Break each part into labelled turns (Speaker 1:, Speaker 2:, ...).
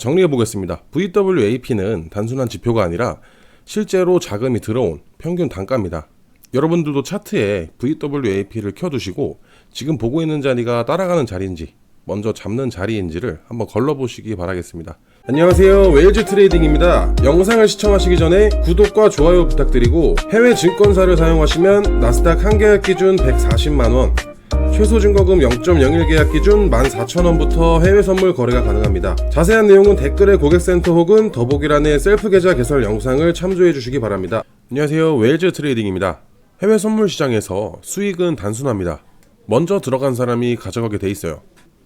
Speaker 1: 정리해 보겠습니다. VWAP는 단순한 지표가 아니라 실제로 자금이 들어온 평균 단가입니다. 여러분들도 차트에 VWAP를 켜두시고 지금 보고 있는 자리가 따라가는 자리인지 먼저 잡는 자리인지를 한번 걸러보시기 바라겠습니다. 안녕하세요, 웨일즈 트레이딩입니다. 영상을 시청하시기 전에 구독과 좋아요 부탁드리고 해외 증권사를 사용하시면 나스닥 한 계약 기준 140만원, 최소 증거금 0.01 계약 기준 14,000원부터 해외 선물 거래가 가능합니다. 자세한 내용은 댓글에 고객센터 혹은 더보기란의 셀프 계좌 개설 영상을 참조해 주시기 바랍니다. 안녕하세요, 웨일즈 트레이딩입니다. 해외 선물 시장에서 수익은 단순합니다. 먼저 들어간 사람이 가져가게 돼 있어요.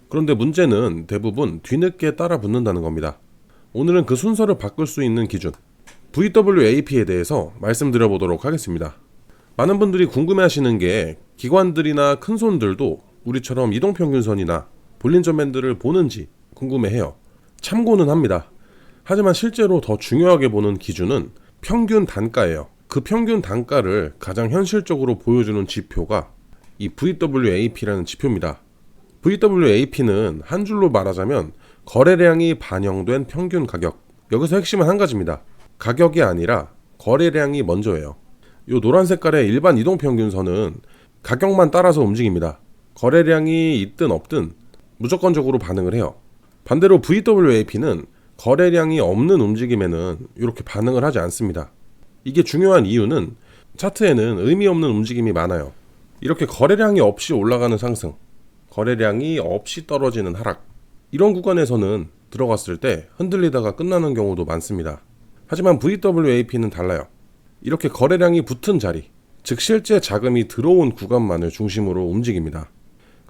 Speaker 1: 그런데 문제는 대부분 뒤늦게 따라 붙는다는 겁니다. 오늘은 그 순서를 바꿀 수 있는 기준 VWAP에 대해서 말씀드려보도록 하겠습니다. 많은 분들이 궁금해하시는 게 기관들이나 큰손들도 우리처럼 이동평균선이나 볼린저 밴드를 보는지 궁금해해요. 참고는 합니다. 하지만 실제로 더 중요하게 보는 기준은 평균 단가예요. 그 평균 단가를 가장 현실적으로 보여주는 지표가 이 VWAP라는 지표입니다. VWAP는 한 줄로 말하자면 거래량이 반영된 평균 가격. 여기서 핵심은 한 가지입니다. 가격이 아니라 거래량이 먼저예요. 이 노란 색깔의 일반 이동평균선은 가격만 따라서 움직입니다. 거래량이 있든 없든 무조건적으로 반응을 해요. 반대로 VWAP는 거래량이 없는 움직임에는 이렇게 반응을 하지 않습니다. 이게 중요한 이유는 차트에는 의미 없는 움직임이 많아요. 이렇게 거래량이 없이 올라가는 상승, 거래량이 없이 떨어지는 하락, 이런 구간에서는 들어갔을 때 흔들리다가 끝나는 경우도 많습니다. 하지만 VWAP는 달라요. 이렇게 거래량이 붙은 자리, 즉 실제 자금이 들어온 구간만을 중심으로 움직입니다.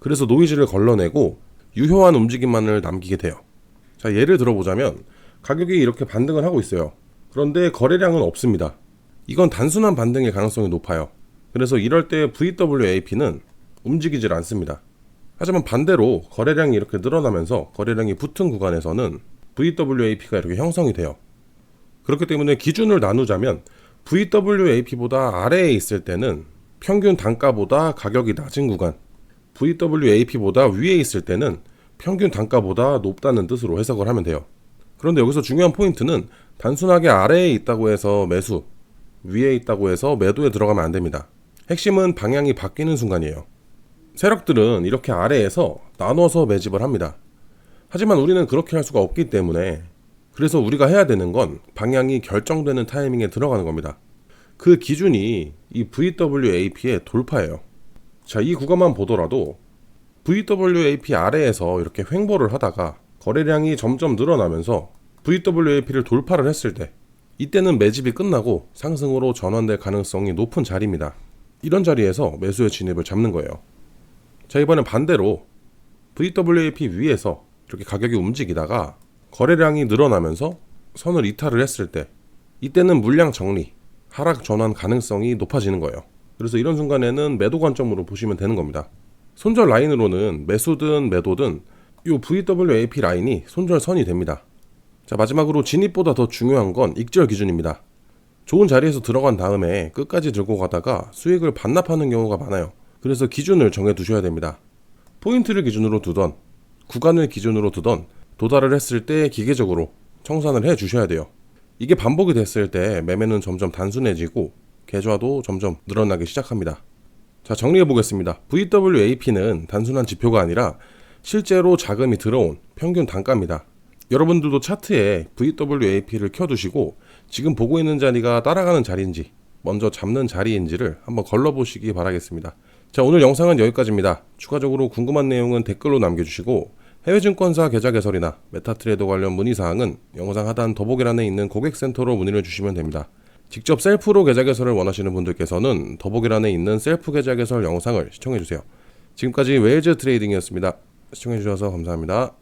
Speaker 1: 그래서 노이즈를 걸러내고 유효한 움직임만을 남기게 돼요. 자, 예를 들어보자면 가격이 이렇게 반등을 하고 있어요. 그런데 거래량은 없습니다. 이건 단순한 반등의 가능성이 높아요. 그래서 이럴 때 VWAP는 움직이질 않습니다. 하지만 반대로 거래량이 이렇게 늘어나면서 거래량이 붙은 구간에서는 VWAP가 이렇게 형성이 돼요. 그렇기 때문에 기준을 나누자면 VWAP보다 아래에 있을 때는 평균 단가보다 가격이 낮은 구간, VWAP보다 위에 있을 때는 평균 단가보다 높다는 뜻으로 해석을 하면 돼요. 그런데 여기서 중요한 포인트는 단순하게 아래에 있다고 해서 매수, 위에 있다고 해서 매도에 들어가면 안 됩니다. 핵심은 방향이 바뀌는 순간이에요. 세력들은 이렇게 아래에서 나눠서 매집을 합니다. 하지만 우리는 그렇게 할 수가 없기 때문에 그래서 우리가 해야 되는 건 방향이 결정되는 타이밍에 들어가는 겁니다. 그 기준이 이 VWAP의 돌파예요. 자, 이 구간만 보더라도 VWAP 아래에서 이렇게 횡보를 하다가 거래량이 점점 늘어나면서 VWAP를 돌파를 했을 때 이때는 매집이 끝나고 상승으로 전환될 가능성이 높은 자리입니다. 이런 자리에서 매수의 진입을 잡는 거예요. 자, 이번엔 반대로 VWAP 위에서 이렇게 가격이 움직이다가 거래량이 늘어나면서 선을 이탈을 했을 때 이때는 물량 정리, 하락 전환 가능성이 높아지는 거예요. 그래서 이런 순간에는 매도 관점으로 보시면 되는 겁니다. 손절 라인으로는 매수든 매도든 이 VWAP 라인이 손절선이 됩니다. 자, 마지막으로 진입보다 더 중요한 건 익절 기준입니다. 좋은 자리에서 들어간 다음에 끝까지 들고 가다가 수익을 반납하는 경우가 많아요. 그래서 기준을 정해 두셔야 됩니다. 포인트를 기준으로 두던, 구간을 기준으로 두던 도달을 했을 때 기계적으로 청산을 해 주셔야 돼요. 이게 반복이 됐을 때 매매는 점점 단순해지고 계좌도 점점 늘어나기 시작합니다. 자, 정리해 보겠습니다. VWAP는 단순한 지표가 아니라 실제로 자금이 들어온 평균 단가입니다. 여러분들도 차트에 VWAP를 켜두시고 지금 보고 있는 자리가 따라가는 자리인지 먼저 잡는 자리인지를 한번 걸러보시기 바라겠습니다. 자, 오늘 영상은 여기까지입니다. 추가적으로 궁금한 내용은 댓글로 남겨주시고 해외 증권사 계좌 개설이나 메타트레이더 관련 문의사항은 영상 하단 더보기란에 있는 고객센터로 문의를 주시면 됩니다. 직접 셀프로 계좌 개설을 원하시는 분들께서는 더보기란에 있는 셀프 계좌 개설 영상을 시청해주세요. 지금까지 웨일즈 트레이딩이었습니다. 시청해주셔서 감사합니다.